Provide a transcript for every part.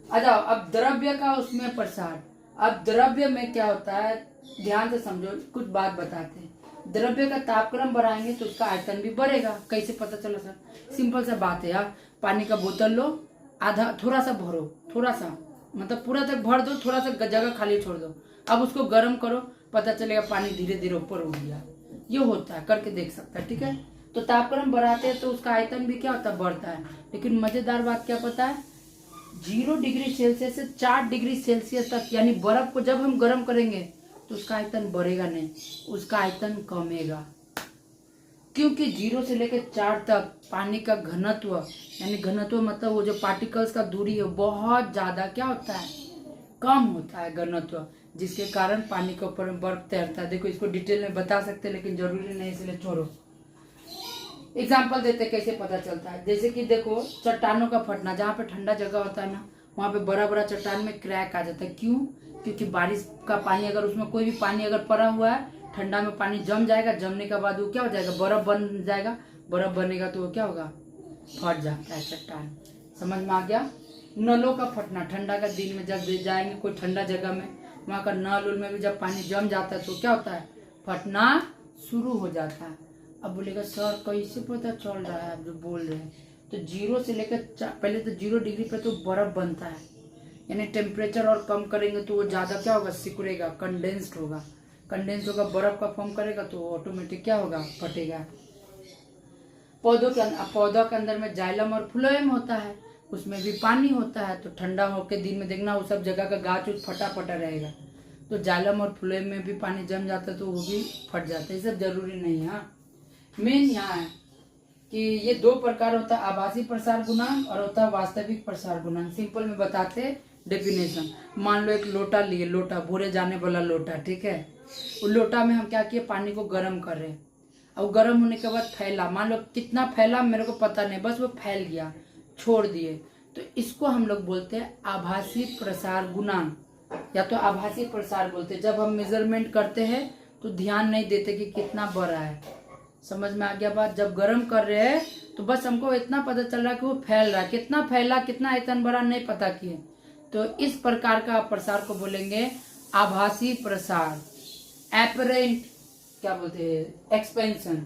आ जाओ, अब द्रव्य का उसमें प्रसार। अब द्रव्य में क्या होता है, ध्यान से समझो, कुछ बात बताते हैं। द्रव्य का तापक्रम बढ़ाएंगे तो उसका आयतन भी बढ़ेगा। कैसे पता चला सर? सिंपल सा बात है यार, पानी का बोतल लो, आधा थोड़ा सा भरो, थोड़ा सा मतलब पूरा तक भर दो, थोड़ा सा जगह खाली छोड़ दो, अब उसको गर्म करो, पता चलेगा पानी धीरे धीरे ऊपर उठ गया। ये होता है, करके देख सकता है, ठीक है। तो तापक्रम बढ़ाते हैं तो उसका आयतन भी क्या होता है, बढ़ता है। लेकिन मजेदार बात क्या पता है, 0 डिग्री सेल्सियस से 4 डिग्री सेल्सियस तक, यानी बर्फ को जब हम गर्म करेंगे तो उसका आयतन बढ़ेगा नहीं, उसका आयतन कमेगा। क्योंकि 0 से लेकर 4 तक पानी का घनत्व, यानी घनत्व मतलब वो जो पार्टिकल्स का दूरी है बहुत ज्यादा क्या होता है, कम होता है घनत्व, जिसके कारण पानी के ऊपर में बर्फ तैरता है। देखो इसको डिटेल में बता सकते हैं लेकिन जरूरी नहीं, इसलिए छोड़ो। एग्जाम्पल देते कैसे पता चलता है, जैसे कि देखो चट्टानों का फटना, जहाँ पे ठंडा जगह होता है ना, वहाँ पे बड़ा बड़ा चट्टान में क्रैक आ जाता है। क्यों? क्योंकि बारिश का पानी, अगर उसमें कोई भी पानी अगर पड़ा हुआ है, ठंडा में पानी जम जाएगा, जमने के बाद वो क्या हो जाएगा, बर्फ बन जाएगा। बर्फ बनेगा तो वो क्या होगा, फट जाता है चट्टान। समझ में आ गया? नलों का फटना, ठंडा का दिन में जब जाएंगे कोई ठंडा जगह में, वहाँ का नल उल में भी जब पानी जम जाता है तो क्या होता है, फटना शुरू हो जाता है। अब बोलेगा सर कैसे पता चल रहा है आप जो बोल रहे हैं? तो 0 से लेकर पहले तो 0 डिग्री पे तो बर्फ बनता है, यानी टेम्परेचर और कम करेंगे तो वो ज्यादा क्या होगा, सिकुड़ेगा, कंडेंस्ड होगा। कंडेंस होगा, बर्फ का फॉर्म करेगा तो ऑटोमेटिक क्या होगा, फटेगा। पौधों के अंदर में जाइलम और फ्लोएम होता है, उसमें भी पानी होता है। तो ठंडा होके दिन में देखना वो सब जगह का गाछ उछ फटा फटा रहेगा, तो जाइलम और फ्लोएम में भी पानी जम जाता है तो वो भी फट जाता है। ये सब जरूरी नहीं है। मेन यहाँ है कि ये 2 प्रकार होता है, आभासी प्रसार गुणांक और होता है वास्तविक प्रसार गुणांक। सिंपल में बताते डेफिनेशन। मान लो एक लोटा लिए, लोटा भूरे जाने वाला लोटा, ठीक है। उस लोटा में हम क्या किए, पानी को गर्म कर रहे हैं। अब गर्म होने के बाद फैला, मान लो कितना फैला मेरे को पता नहीं, बस वो फैल गया, छोड़ दिए, तो इसको हम लोग बोलते हैं आभासी प्रसार गुणांक, या तो आभासी प्रसार बोलते हैं। जब हम मेजरमेंट करते हैं तो ध्यान नहीं देते कि कितना बड़ा है। समझ में आ गया बात? जब गर्म कर रहे हैं तो बस हमको इतना पता चल रहा है कि वो फैल रहा है, कितना फैला, कितना आयतन बढ़ा नहीं पता किए। तो इस प्रकार का प्रसार को बोलेंगे आभासी प्रसार, एपरेंट क्या बोलते हैं, एक्सपेंशन।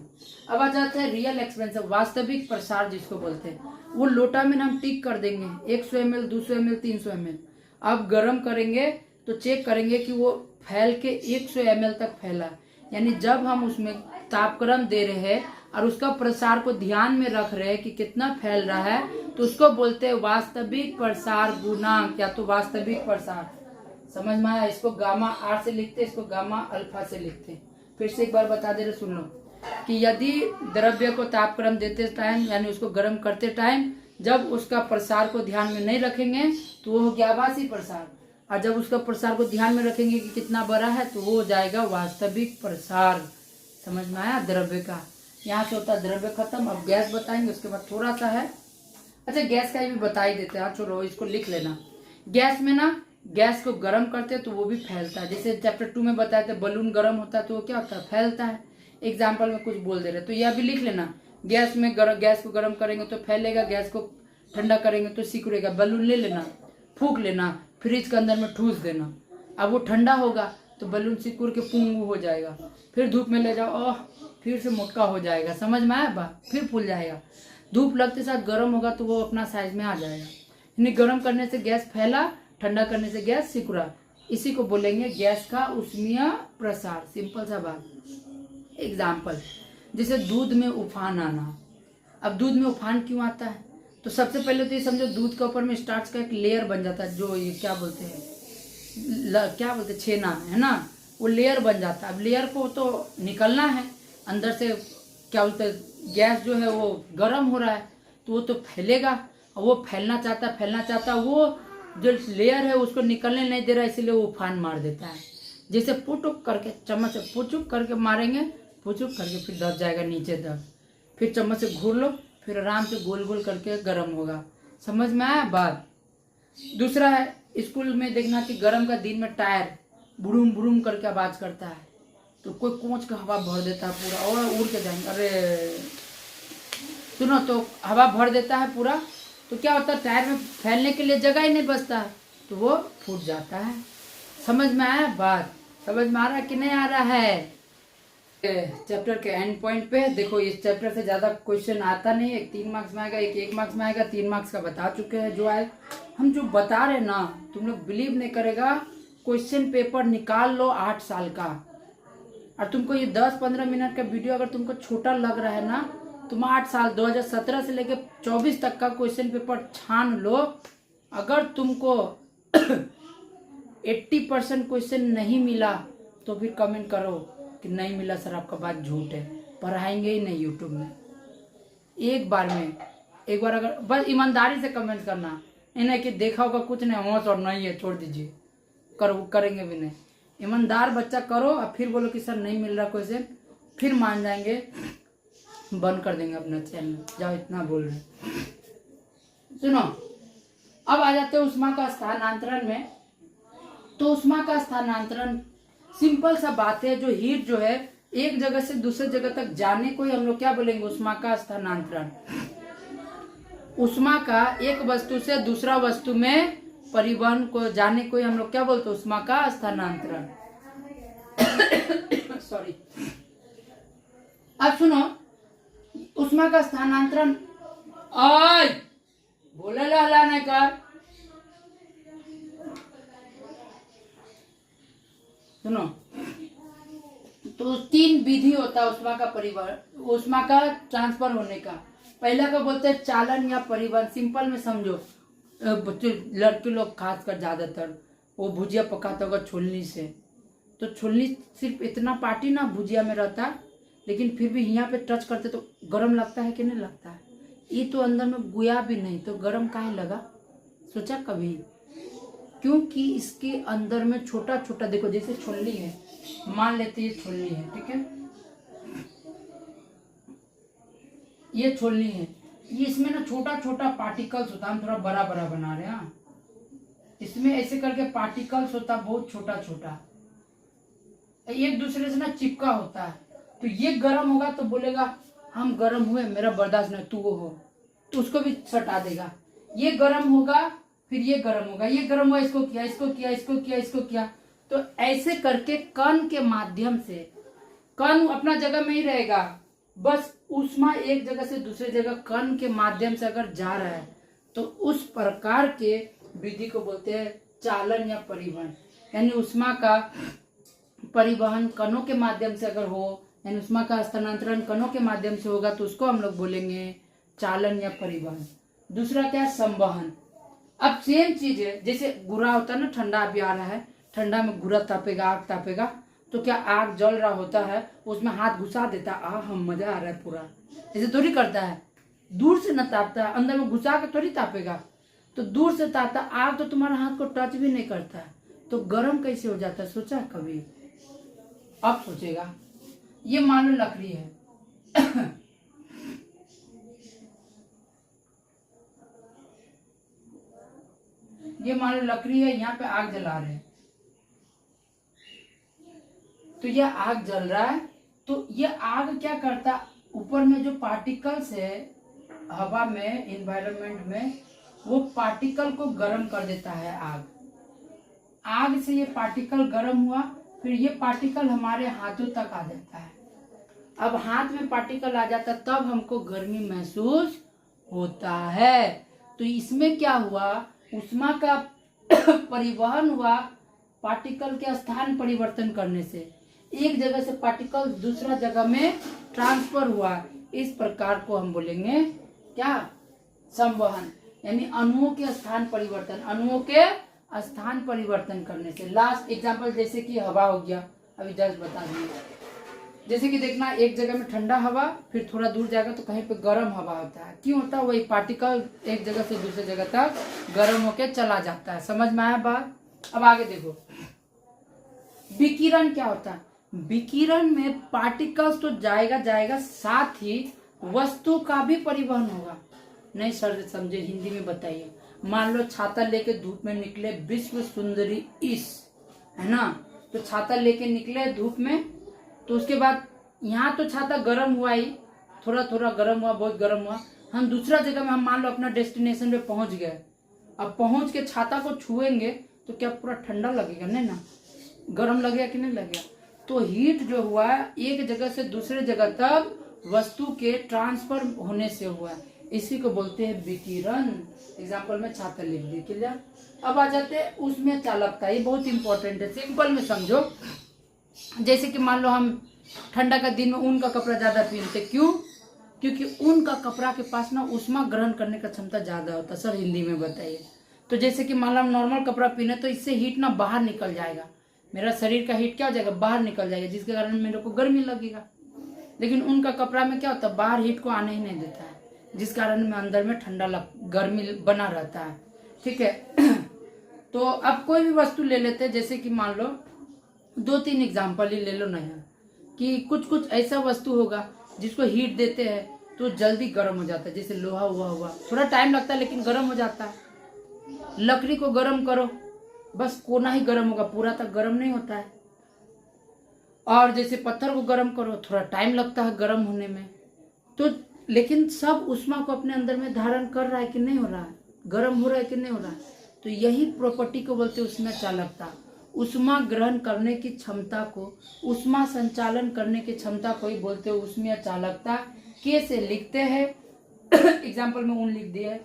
अब आ जाते हैं रियल एक्सपेंशन, वास्तविक प्रसार जिसको बोलते हैं। वो लोटा में हम टिक कर देंगे 100 ml, 200 ml, 300 ml। अब गर्म करेंगे तो चेक करेंगे कि वो फैल के 100 ml तक फैला, यानी जब हम उसमें तापक्रम दे रहे हैं और उसका प्रसार को ध्यान में रख रहे हैं कि कितना फैल रहा है, तो उसको बोलते हैं वास्तविक प्रसार गुणांक, या तो वास्तविक प्रसार। समझ में आया? इसको गामा आर से लिखते, इसको गामा अल्फा से लिखते। फिर से एक बार बता दे रहे, सुन लो कि यदि द्रव्य को तापक्रम देते टाइम, यानी उसको गर्म करते टाइम, जब उसका प्रसार को ध्यान में नहीं रखेंगे तो वो हो गया आभासी प्रसार, और जब उसका प्रसार को ध्यान में रखेंगे कि कितना बड़ा है तो वो हो जाएगा वास्तविक प्रसार। समझ में आया? द्रव्य का यहाँ से होता है द्रव्य खत्म। अब गैस बताएंगे, उसके बाद थोड़ा सा है, अच्छा गैस का भी बता ही देते हैं, छोड़ो इसको लिख लेना। गैस में ना, गैस को गर्म करते हैं तो वो भी फैलता है। जैसे चैप्टर 2 में बताए थे, बलून गर्म होता है तो वो क्या होता है, फैलता है। एग्जाम्पल में कुछ बोल दे रहे, तो यह भी लिख लेना। गैस में गैस को गर्म करेंगे तो फैलेगा, गैस को ठंडा करेंगे तो सिकुड़ेगा। बलून ले लेना, फूंक लेना, फ्रिज के अंदर में ठूस देना, अब वो ठंडा होगा तो बलून सिकुड़ के पूंग हो जाएगा। फिर धूप में ले जाओ, फिर से मोटका हो जाएगा। समझ में आया बात? फिर फूल जाएगा। धूप लगते साथ गर्म होगा तो वो अपना साइज में आ जाएगा। यानी गर्म करने से गैस फैला, ठंडा करने से गैस सिकुड़ा। इसी को बोलेंगे गैस का ऊष्मीय प्रसार। सिंपल सा बात। एग्जाम्पल, जैसे दूध में उफान आना। अब दूध में उफान क्यों आता है? तो सबसे पहले तो ये समझो, दूध के ऊपर में स्टार्च का एक लेयर बन जाता है, जो ये क्या बोलते हैं, क्या बोलते हैं, छेना है ना, वो लेयर बन जाता है। अब लेयर को तो निकलना है, अंदर से क्या बोलते हैं, गैस जो है वो गर्म हो रहा है तो वो तो फैलेगा, और वो फैलना चाहता, वो जो लेयर है उसको निकलने नहीं दे रहा, इसीलिए वो उफान मार देता है। जैसे पुटुक करके, चम्मच से पुचुक करके मारेंगे, पुचुक करके फिर दब जाएगा नीचे तक, फिर चम्मच से घूर लो, फिर आराम से गोल गोल करके गर्म होगा। समझ में आया बात? दूसरा है, स्कूल में देखना कि गर्म का दिन में टायर बुरुम बुरुम करके आवाज करता है, तो कोई कोच का हवा भर देता है पूरा, और उड़ के जाएंगे। अरे सुनो, तो हवा भर देता है पूरा, तो क्या होता है, टायर में फैलने के लिए जगह ही नहीं बचता है, तो वो फूट जाता है। समझ में आया बात? समझ में आ रहा है कि नहीं आ रहा है? चैप्टर के एंड पॉइंट पे देखो, इस चैप्टर से ज्यादा क्वेश्चन आता नहीं है। एक 3 मार्क्स में आएगा, एक 1 मार्क्स में आएगा। 3 मार्क्स का बता चुके हैं जो आए। हम जो बता रहे ना, तुम लोग बिलीव नहीं करेगा। क्वेश्चन पेपर निकाल लो 8 साल का, और तुमको ये 10-15 मिनट का वीडियो अगर तुमको छोटा लग रहा है ना, तुम 8 साल 2017 से लेकर 24 तक का क्वेश्चन पेपर छान लो। अगर तुमको 80% क्वेश्चन नहीं मिला तो फिर कमेंट करो कि नहीं मिला सर, आपका बात झूठ है, पढ़ाएंगे ही नहीं यूट्यूब में। एक बार अगर बस ईमानदारी से कमेंट करना, इन्हें कि देखा होगा कुछ नहीं, होश और नहीं है, छोड़ दीजिए, करेंगे भी नहीं। ईमानदार बच्चा करो, और फिर बोलो कि सर नहीं मिल रहा क्वेश्चन, फिर मान जाएंगे, बंद कर देंगे अपना चैनल। जाओ, इतना बोल रहे। सुनो, अब आ जाते हैं उष्मा का स्थानांतरण में। तो उष्मा का स्थानांतरण सिंपल सा बात है। जो हीट जो है एक जगह से दूसरे जगह तक जाने को ही हम लोग क्या बोलेंगे, उष्मा का स्थानांतरण। उष्मा का एक वस्तु से दूसरा वस्तु में परिवहन को जाने को ही हम लोग क्या बोलते हैं, उष्मा का स्थानांतरण। सॉरी। अब सुनो, उष्मा का स्थानांतरण, बोले ला नहीं कर। सुनो, तो 3 विधि होता है उष्मा का परिवहन, उष्मा का ट्रांसफर होने का। पहला का बोलते हैं चालन या परिवहन। सिंपल में समझो, बच्चे लड़के लोग खासकर ज्यादातर वो भुजिया पकाता होगा छोलनी से, तो छोलनी सिर्फ इतना पार्टी ना भुजिया में रहता है, लेकिन फिर भी यहाँ पे टच करते तो गर्म लगता है कि नहीं लगता है? ये तो अंदर में गुया भी नहीं, तो गर्म काहे लगा? सोचा कभी? क्योंकि इसके अंदर में छोटा छोटा, देखो जैसे छोलनी है, मान लेते ये छोलनी है, ठीक है, ये छोलनी है, ये इसमें ना छोटा छोटा पार्टिकल्स होता है। हम थोड़ा बड़ा बड़ा बना रहे हैं, इसमें ऐसे करके पार्टिकल्स होता है बहुत छोटा छोटा, एक दूसरे से ना चिपका होता है। तो ये गर्म होगा तो बोलेगा हम गर्म हुए, मेरा बर्दाश्त नहीं, तू वो हो, तो उसको भी सटा देगा। ये गर्म होगा, फिर ये गर्म होगा, ये गर्म हुआ, इसको किया, इसको किया, इसको किया, इसको किया। तो ऐसे करके कण के माध्यम से, कण अपना जगह में ही रहेगा, बस ऊष्मा एक जगह से दूसरे जगह कण के माध्यम से अगर जा रहा है, तो उस प्रकार के विधि को बोलते हैं चालन या परिवहन। यानी ऊष्मा का परिवहन कणों के माध्यम से अगर हो, यानी उष्मा का स्थानांतरण कणों के माध्यम से होगा, तो उसको हम लोग बोलेंगे चालन या परिवहन। दूसरा क्या है, संवहन। अब सेम चीज है, जैसे गुरा होता है ना, ठंडा अभी आ रहा है, ठंडा में गुरा तापेगा, आग तापेगा, तो क्या आग जल रहा होता है, उसमें हाथ घुसा देता है, हम मजा आ रहा है पूरा, ऐसे थोड़ी करता है, दूर से न तापता है, अंदर में घुसा के थोड़ी तापेगा, तो दूर से तापता। आग तो तुम्हारा हाथ को टच भी नहीं करता है, तो गर्म कैसे हो जाता है? सोचा कभी? अब सोचेगा। ये मान लो लकड़ी है ये मान लो लकड़ी है, यहाँ पे आग जला रहे हैं, तो ये आग जल रहा है, तो ये आग क्या करता, ऊपर में जो पार्टिकल्स है हवा में, एनवायरनमेंट में, वो पार्टिकल को गर्म कर देता है आग से ये पार्टिकल गर्म हुआ, फिर ये पार्टिकल हमारे हाथों तक आ जाता है। अब हाथ में पार्टिकल आ जाता है, तब हमको गर्मी महसूस होता है। तो इसमें क्या हुआ, उष्मा का परिवहन हुआ पार्टिकल के स्थान परिवर्तन करने से, एक जगह से पार्टिकल दूसरा जगह में ट्रांसफर हुआ। इस प्रकार को हम बोलेंगे क्या, संवहन। यानी अणुओं के स्थान परिवर्तन, अणुओं के स्थान परिवर्तन करने से। लास्ट एग्जांपल जैसे कि हवा हो गया, अभी जस्ट बता दिए। जैसे कि देखना, एक जगह में ठंडा हवा, फिर थोड़ा दूर जाएगा तो कहीं पे गर्म हवा होता है। क्यों होता है? वही पार्टिकल एक जगह से दूसरे जगह तक गर्म होके चला जाता है। समझ में आया बात? अब आगे देखो, विकिरण क्या होता है? विकिरण में पार्टिकल्स तो जाएगा, साथ ही वस्तु का भी परिवहन होगा। नहीं सर समझे, हिंदी में बताइए। मान लो छाता लेके धूप में निकले विश्व सुंदरी इस, है ना, तो छाता लेके निकले धूप में, तो उसके बाद यहाँ तो छाता गर्म हुआ ही, थोड़ा थोड़ा गर्म हुआ, बहुत गर्म हुआ, हम दूसरा जगह में, हम मान लो अपना डेस्टिनेशन पे पहुंच गए, अब पहुंच के छाता को छुएंगे तो क्या पूरा ठंडा लगेगा? नहीं ना, गर्म लगेगा कि नहीं लगेगा? तो हीट जो हुआ है एक जगह से दूसरे जगह तक वस्तु के ट्रांसफर होने से हुआ है, इसी को बोलते हैं विकिरण। एग्जाम्पल में छाता लिख दी, क्लियर। अब आ जाते हैं उसमें चालकता, ये बहुत इंपॉर्टेंट है, सिंपल में समझो। जैसे कि मान लो हम ठंडा का दिन में ऊन का कपड़ा ज्यादा पहनते, क्यों? क्योंकि ऊन का कपड़ा के पास ना उष्मा ग्रहण करने का क्षमता ज्यादा होता है। सर हिंदी में बताइए। तो जैसे कि मान लो हम नॉर्मल कपड़ा पहने तो इससे हीट ना बाहर निकल जाएगा, मेरा शरीर का हीट क्या हो जाएगा? बाहर निकल जाएगा, जिसके कारण मेरे को गर्मी लगेगा। लेकिन ऊन का कपड़ा में क्या होता है? बाहर हीट को आने ही नहीं देता है, जिस कारण में अंदर में ठंडा गर्मी बना रहता है, ठीक है। तो अब कोई भी वस्तु ले लेते हैं, जैसे कि मान लो 2-3 एग्जाम्पल ही ले लो ना यार, कि कुछ कुछ ऐसा वस्तु होगा जिसको हीट देते हैं तो जल्दी गर्म हो जाता है। जैसे लोहा हुआ थोड़ा टाइम लगता है लेकिन गर्म हो जाता है। लकड़ी को गर्म करो, बस कोना ही गर्म होगा, पूरा तक गर्म नहीं होता है। और जैसे पत्थर को गर्म करो, थोड़ा टाइम लगता है गर्म होने में। तो लेकिन सब उष्मा को अपने अंदर में धारण कर रहा है कि नहीं हो रहा है? गर्म हो रहा है कि नहीं हो रहा है? तो यही प्रॉपर्टी को बोलते हैं उष्मा चालकता। उष्मा ग्रहण करने की क्षमता को, उष्मा संचालन करने की क्षमता को ही बोलते हैं उष्मीय चालकता। के से लिखते हैं एग्जाम्पल में ऊन लिख दिए।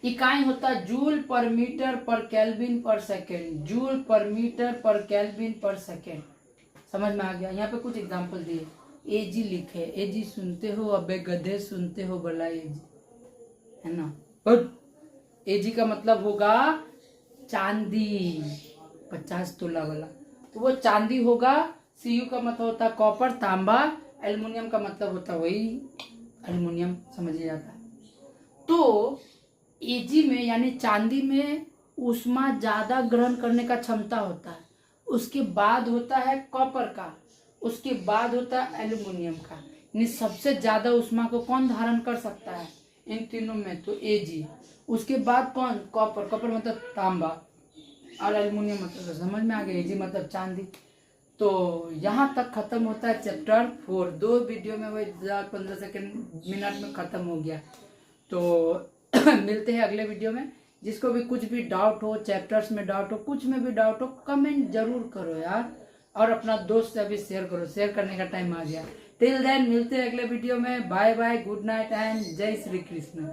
इकाई होता है जूल पर मीटर पर केल्विन पर सेकेंड, जूल पर मीटर पर केल्विन पर सेकेंड। समझ में आ गया? यहाँ पे कुछ एग्जाम्पल दिए। एजी लिखे, एजी सुनते हो अबे गधे, सुनते हो भला एजी, है ना। और एजी का मतलब होगा चांदी, 50 तोला वाला, तो वो चांदी होगा। सीयू का मतलब होता है कॉपर, तांबा। एल्युमिनियम का मतलब होता है वही एल्युमिनियम, समझ जाता है। तो एजी में यानी चांदी में उष्मा ज्यादा ग्रहण करने का क्षमता होता है। उसके बाद होता है कॉपर का, उसके बाद होता है एल्युमिनियम का। यानी सबसे ज्यादा उष्मा को कौन धारण कर सकता है इन तीनों में? तो एजी। उसके बाद कौन? कॉपर। कॉपर मतलब तांबा, और एल्युमिनियम मतलब, समझ में आ गया, एजी मतलब चांदी। तो यहाँ तक खत्म होता है चैप्टर 4। 2 वीडियो में वही 15 सेकेंड मिनट में खत्म हो गया। तो मिलते हैं अगले वीडियो में। जिसको भी कुछ भी डाउट हो, चैप्टर्स में डाउट हो, कुछ में भी डाउट हो, कमेंट जरूर करो यार, और अपना दोस्त से भी शेयर करो। शेयर करने का टाइम आ गया। टिल देन मिलते हैं अगले वीडियो में। Bye bye, good night and जय श्री कृष्ण।